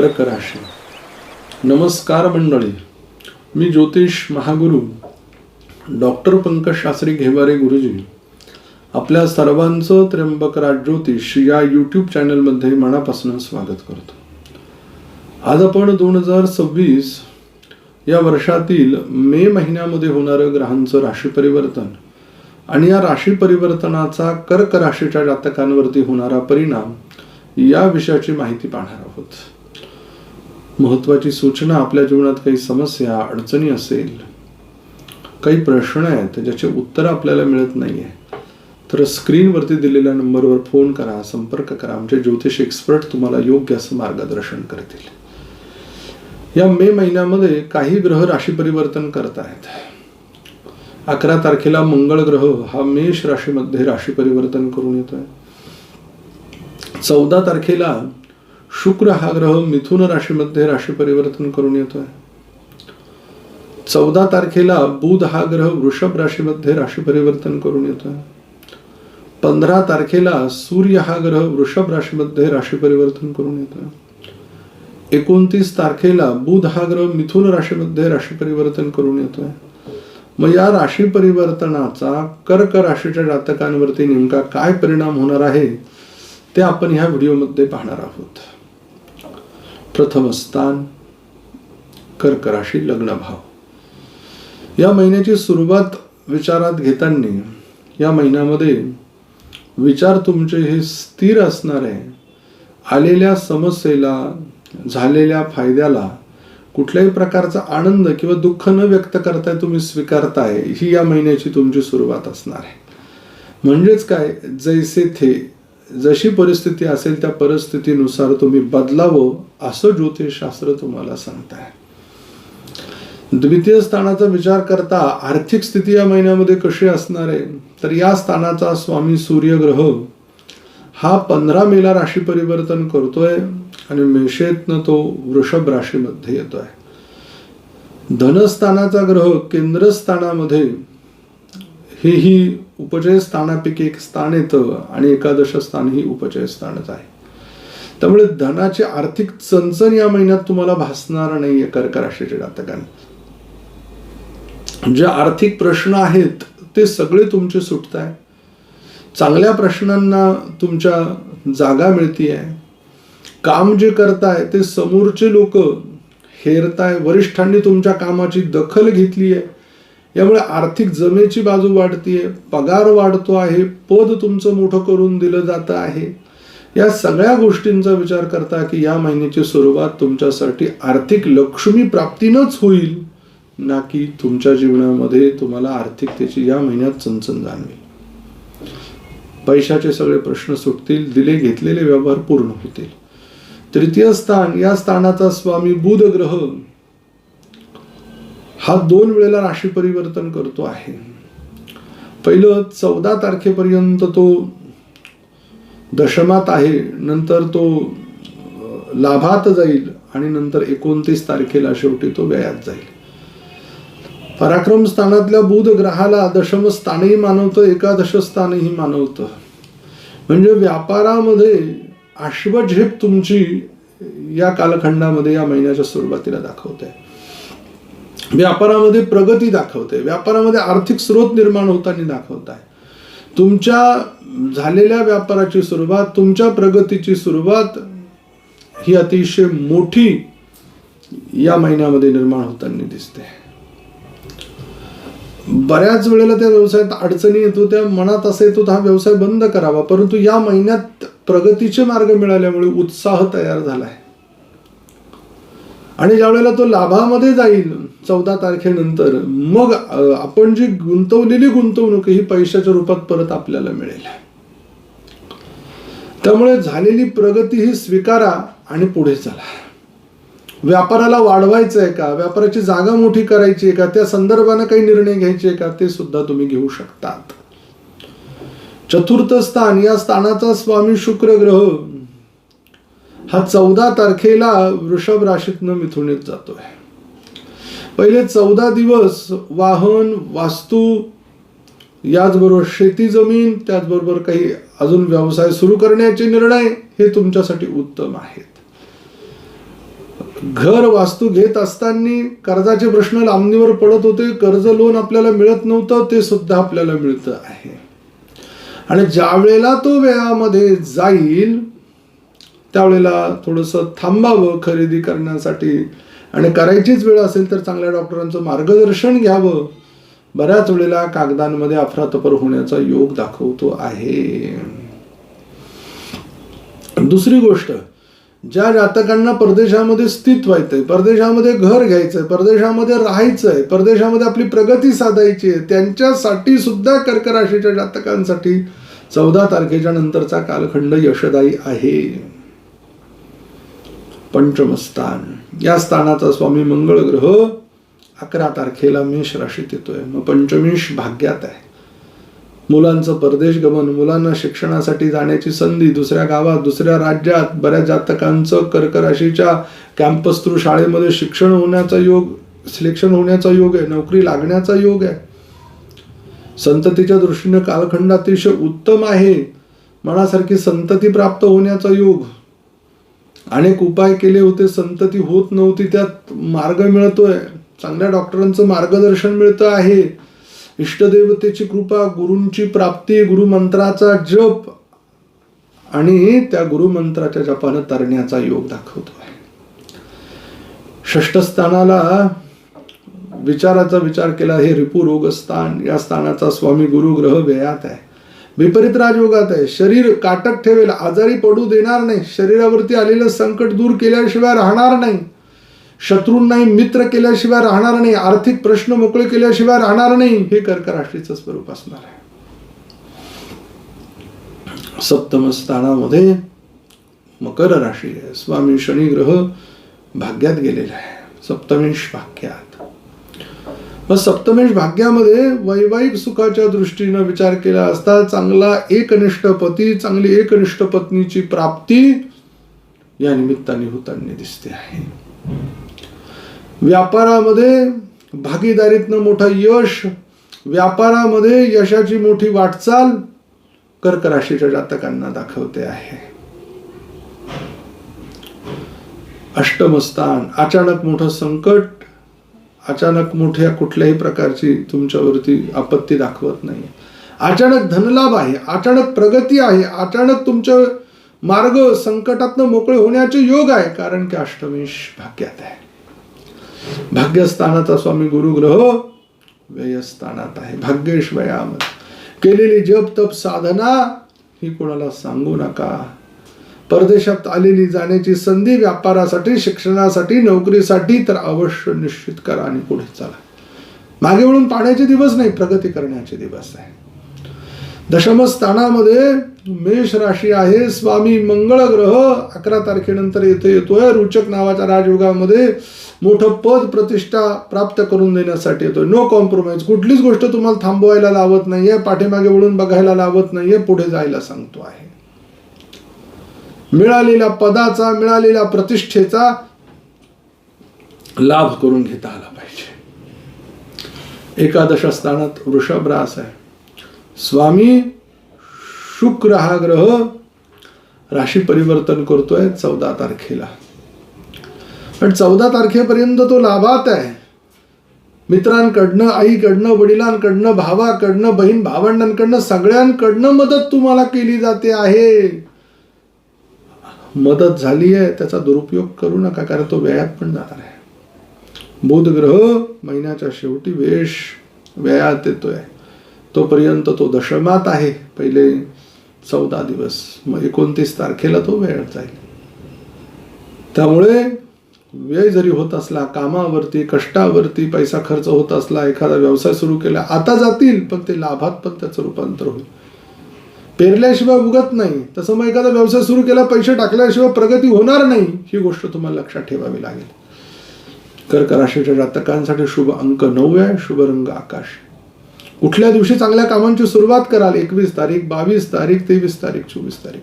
कर्क राशी. नमस्कार मंडळी, मी ज्योतिष महागुरु डॉक्टर पंकज शास्त्री घेवारे गुरुजी आपल्या सर्वांचं त्र्यंबक राज ज्योतिष या यूट्यूब चॅनलमध्ये मनापासून स्वागत करतो. आज आपण 2026 या वर्षातील मे महिन्यामध्ये होणारं ग्रहांचं राशी परिवर्तन आणि या राशी परिवर्तनाचा कर्क राशीच्या जातकांवरती होणारा परिणाम या विषयाची माहिती पाहणार आहोत. महत्वाची सूचना, आपल्या जीवनात काही समस्या अडचणी असेल, काही प्रश्न आहेत ज्याचे उत्तर आपल्याला मिळत नाहीये, तर स्क्रीनवरती दिलेल्या नंबरवर फोन करा, संपर्क करा. आमचे ज्योतिष एक्सपर्ट तुम्हाला योग्य असं मार्गदर्शन करतील. या मे महिन्यामध्ये काही ग्रह राशी परिवर्तन करत आहेत. 11 तारखेला मंगळ ग्रह हा मेष राशीमध्ये राशी परिवर्तन करून येतोय. 14 तारखेला शुक्र हा ग्रह मिथुन राशीमध्ये राशी परिवर्तन करून येतोय. 14 तारखेला बुध हा ग्रह वृषभ राशीमध्ये राशी परिवर्तन करून येतोय. 15 तारखेला सूर्य हा ग्रह वृषभ राशीमध्ये राशी परिवर्तन करून येतोय. 29 तारखेला बुध हा ग्रह मिथुन राशीमध्ये राशी परिवर्तन करून येतोय. मग या राशी परिवर्तनाचा कर्क राशीच्या जातकांवरती नेमका काय परिणाम होणार आहे ते आपण ह्या व्हिडिओमध्ये पाहणार आहोत. प्रथम स्थान कर्क राशी, लग्न भाव. या महिन्याची सुरुवात विचारात घेताना या महिन्यामध्ये विचार तुमचे हे स्थिर असणार आहे. आलेल्या समस्येला, झालेल्या फायद्याला कुठल्याही प्रकारचा आनंद किंवा दुःख न व्यक्त करताय तुम्ही स्वीकारताय, ही या महिन्याची तुमची सुरुवात असणार आहे. म्हणजेच काय, जैसे थे, जशी परिस्थिती असेल त्या परिस्थितीनुसार तुम्ही बदलावं असं ज्योतिषशास्त्र तुम्हाला सांगताय. द्वितीय स्थानाचा विचार करता आर्थिक स्थिती या महिन्यामध्ये कशी असणार आहे, तर या स्थानाचा स्वामी सूर्य ग्रह हा 15 मेला राशी परिवर्तन करतोय आणि मेषेतनं तो वृषभ राशीमध्ये येतोय. धनस्थानाचा ग्रह केंद्रस्थानामध्ये, हेही उपजय स्थानापैकी एक स्थान येतं आणि एकादश स्थान ही उपजय स्थानच आहे. त्यामुळे धनाची आर्थिक चणचण या महिन्यात तुम्हाला भासणार नाहीये कर्क राशीच्या जातकांना. जे आर्थिक प्रश्न आहेत ते सगळे तुमचे सुटताय. चांगल्या प्रश्नांना तुमच्या जागा मिळतीये. काम जे करताय ते समोरचे लोक हेरताय. वरिष्ठांनी तुमच्या कामाची दखल घेतली आहे. यामुळे आर्थिक जमेची बाजू वाढतीये, पगार वाढतो आहे, पद तुमचं मोठं करून दिलं जात आहे. या सगळ्या गोष्टींचा विचार करता की या महिन्याची सुरुवात तुमच्यासाठी आर्थिक लक्ष्मी प्राप्तीनच होईल, ना की तुमच्या जीवनामध्ये तुम्हाला आर्थिकतेची या महिन्यात चणचण जाणवेल. पैशाचे सगळे प्रश्न सुटतील, दिले घेतलेले व्यवहार पूर्ण होतील. तृतीय स्थान, या स्थानाचा स्वामी बुध ग्रह हा 2 वेळेला राशी परिवर्तन करतो आहे. पहिलं 14 तारखेपर्यंत तो दशमात आहे, नंतर तो लाभात जाईल आणि नंतर 29 तारखेला शेवटी तो व्ययात जाईल. पराक्रम स्थानातल्या बुध ग्रहाला दशम स्थानही मानवतं, एकादश स्थानही मानवतं. म्हणजे व्यापारामध्ये अश्वझेप तुमची या कालखंडामध्ये, या महिन्याच्या सुरुवातीला दाखवते. व्यापारामध्ये प्रगती दाखवते. व्यापारामध्ये आर्थिक स्रोत निर्माण होताना दाखवत आहे. तुमच्या झालेल्या व्यापाराची सुरुवात, तुमच्या प्रगतीची सुरुवात ही अतिशय मोठी या महिन्यामध्ये निर्माण होताना दिसते. बऱ्याच वेळेला त्या व्यवसायात अडचणी येतो, त्या मनात असं येतो हा व्यवसाय बंद करावा, परंतु या महिन्यात प्रगतीचे मार्ग मिळाल्यामुळे उत्साह तयार झालाय. आणि ज्या वेळेला तो लाभामध्ये जाईल 14 तारखेनंतर, मग आपण जी गुंतवलेली गुंतवणूक ही पैशाच्या रूपात परत आपल्याला मिळेल. त्यामुळे झालेली प्रगती ही स्वीकारा आणि पुढे चला. व्यापाराला वाढवायचं आहे का, व्यापाराची जागा मोठी करायची आहे का, त्या संदर्भाने काही निर्णय घ्यायचे आहे का, ते सुद्धा तुम्ही घेऊ शकतात. चतुर्थ स्थान, या स्थानाचा स्वामी शुक्र ग्रह हा 14 तारखेला वृषभ राशीतनं मिथुनीत जातोय. पहिले 14 दिवस वाहन, वास्तू, याचबरोबर शेती जमीन, त्याचबरोबर काही अजून व्यवसाय सुरू करण्याचे निर्णय हे तुमच्यासाठी उत्तम आहेत. घर वास्तू घेत असताना कर्जाचे प्रश्न लांबणीवर पडत होते, कर्ज लोन आपल्याला मिळत नव्हतं, ते सुद्धा आपल्याला मिळतं आहे. आणि ज्या वेळेला तो वेळामध्ये जाईल त्यावेळेला थोडंसं थांबावं खरेदी करण्यासाठी, आणि करायचीच वेळ असेल तर चांगल्या डॉक्टरांचं मार्गदर्शन घ्यावं. बऱ्याच वेळेला कागदांमध्ये अफरातफर होण्याचा योग दाखवतो आहे. दुसरी गोष्ट, ज्या जातकांना परदेशामध्ये स्थित व्हायचंय, परदेशामध्ये घर घ्यायचंय, परदेशामध्ये राहायचंय, परदेशामध्ये आपली प्रगती साधायची आहे, त्यांच्यासाठी सुद्धा कर्क राशीच्या जातकांसाठी 14 तारखेच्या नंतरचा कालखंड यशदायी आहे. पंचमस्थान, या स्थानाचा स्वामी मंगळ ग्रह 11 तारखेला मेष राशीत येतोय. मग पंचमेश भाग्यात आहे. मुलांचं परदेश गमन, मुलांना शिक्षणासाठी जाण्याची संधी, दुसऱ्या गावात, दुसऱ्या राज्यात. बऱ्याच जातकांचं कर्क राशीच्या कॅम्पस थ्रू शाळेमध्ये शिक्षण होण्याचा योग, सिलेक्शन होण्याचा योग आहे, नोकरी लागण्याचा योग आहे. संततीच्या दृष्टीने कालखंड अतिशय उत्तम आहे. मनासारखी संतती प्राप्त होण्याचा योग. अनेक उपाय केले होते, संतती होत नव्हती, त्यात मार्ग मिळतोय. चांगल्या डॉक्टरांचं मार्गदर्शन मिळतं आहे. इष्टदेवतेची कृपा, गुरूंची प्राप्ती, गुरुमंत्राचा जप आणि त्या गुरुमंत्राच्या जपानं तरण्याचा योग दाखवतो आहे. षष्ठ स्थानाला विचाराचा विचार केला, हे रिपू रोग स्थान. या स्थानाचा स्वामी गुरु ग्रह व्ययात आहे, विपरीत राजयोगात आहे. शरीर काटक ठेवेल, आजारी पडू देणार नाही, शरीरावरती आलेलं संकट दूर केल्याशिवाय राहणार नाही, शत्रूंनाही मित्र केल्याशिवाय राहणार नाही, आर्थिक प्रश्न मोकळे केल्याशिवाय राहणार नाही. हे कर्क राशीचं स्वरूप असणार आहे. सप्तम स्थानामध्ये मकर राशी आहे. स्वामी शनी ग्रह भाग्यात गेलेला आहे, सप्तमेश भाग्यात. मग सप्तमेश भाग्यामध्ये वैवाहिक सुखाच्या दृष्टीनं विचार केला असता चांगला एकनिष्ठ पती, चांगली एकनिष्ठ पत्नीची प्राप्ती या निमित्ताने होताना दिसते आहे. व्यापारामध्ये भागीदारीतनं मोठं यश, व्यापारामध्ये यशाची मोठी वाटचाल कर्क राशीच्या जातकांना दाखवते आहे. अष्टम स्थान, अचानक मोठं संकट, अचानक मोठ्या कुठल्याही प्रकारची तुमच्यावरती आपत्ती दाखवत नाही. अचानक धनलाभ आहे, अचानक प्रगती आहे, अचानक तुमच्या मार्ग संकटातनं मोकळे होण्याचे योग आहे, कारण की अष्टमेश भाग्यात आहे. भाग्यस्थानाचा स्वामी गुरु ग्रह व्ययस्थानात आहे. भाग्येश व्ययामध्ये केलेली जप तप साधना ही कोणाला सांगू नका. परदेशात आलेली जाण्याची संधी, व्यापारासाठी, शिक्षणासाठी, नोकरीसाठी तर अवश्य निश्चित करा आणि पुढे चला. मागे वळून पाहण्याचे दिवस नाही, प्रगती करण्याचे दिवस आहे. दशम स्थानामध्ये मेष राशी आहे. स्वामी मंगळ ग्रह 11 तारखेनंतर येतोय. रुचक नावाच्या राजयोगामध्ये मोठं पद प्रतिष्ठा प्राप्त करून देण्यासाठी येतोय. नो कॉम्प्रोमाइज, कुठलीच गोष्ट तुम्हाला थांबवायला लावत नाहीये, पाठीमागे वळून बघायला लावत नाहीये, पुढे जायला सांगतो आहे. मिळालेल्या पदाचा, मिळालेल्या प्रतिष्ठेचा लाभ करून घेता आला पाहिजे. एकादश स्थानात वृषभ रास आहे. स्वामी शुक्र हा ग्रह राशी परिवर्तन करतोय 14 तारखेला. पण 14 तारखेपर्यंत तो लाभात आहे. मित्रांकडनं, आईकडनं, वडिलांकडनं, भावाकडनं, बहीण भावंडांकडनं, सगळ्यांकडनं मदत तुम्हाला केली जाते आहे. मदत झाली आहे, त्याचा दुरुपयोग करू नका, कारण तो व्ययात पण जाणार आहे. बुध ग्रह महिन्याच्या शेवटी व्ययात येतोय. तोपर्यंत तो दशमात आहे पहिले 14 दिवस. मग 29 तारखेला तो व्ययात जाईल. त्यामुळे व्यय जरी होत असला, कामावरती, कष्टावरती पैसा खर्च होत असला, एखादा व्यवसाय सुरू केला, आता जातील, पण ते लाभात पण त्याचं रूपांतर होईल. पेरल्याशिवाय उगत नाही, तसं मग एखादा व्यवसाय सुरू केला, पैसे टाकल्याशिवाय प्रगती होणार नाही. ही गोष्ट तुम्हाला लक्षात ठेवावी लागेल. कर्क राशीच्या जातकांसाठी शुभ अंक 9 आहे, शुभ रंग आकाश. कुठल्या दिवशी चांगल्या कामांची सुरुवात कराल? 21 तारीख, 22 तारीख, 23 तारीख, 24 तारीख.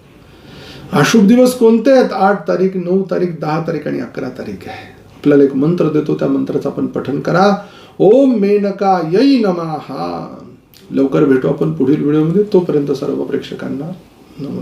अशुभ दिवस कोणते आहेत? 8 तारीख, 9 तारीख, 10 तारीख आणि 11 तारीख आहे. आपल्याला एक मंत्र देतो, त्या मंत्राचं आपण पठण करा. ओम मेनकायै नमः. लवकर भेटू आपण पुढील व्हिडिओमध्ये. तोपर्यंत सर्व प्रेक्षकांना नमस्कार.